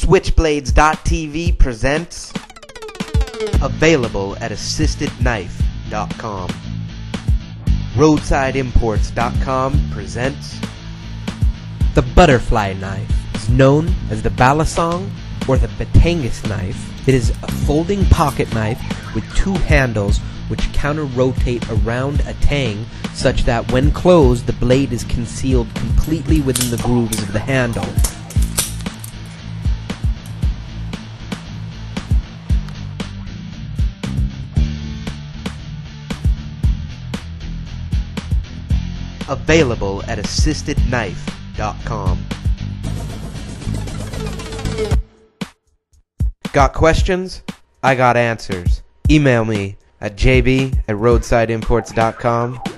Switchblades.tv presents available at assistedknife.com. Roadsideimports.com presents the butterfly knife. Is known as the Balisong or the Batangas knife. It is a folding pocket knife with two handles which counter-rotate around a tang such that when closed the blade is concealed completely within the grooves of the handle. Available at assistedknife.com. Got questions? I got answers. Email me at jb@roadsideimports.com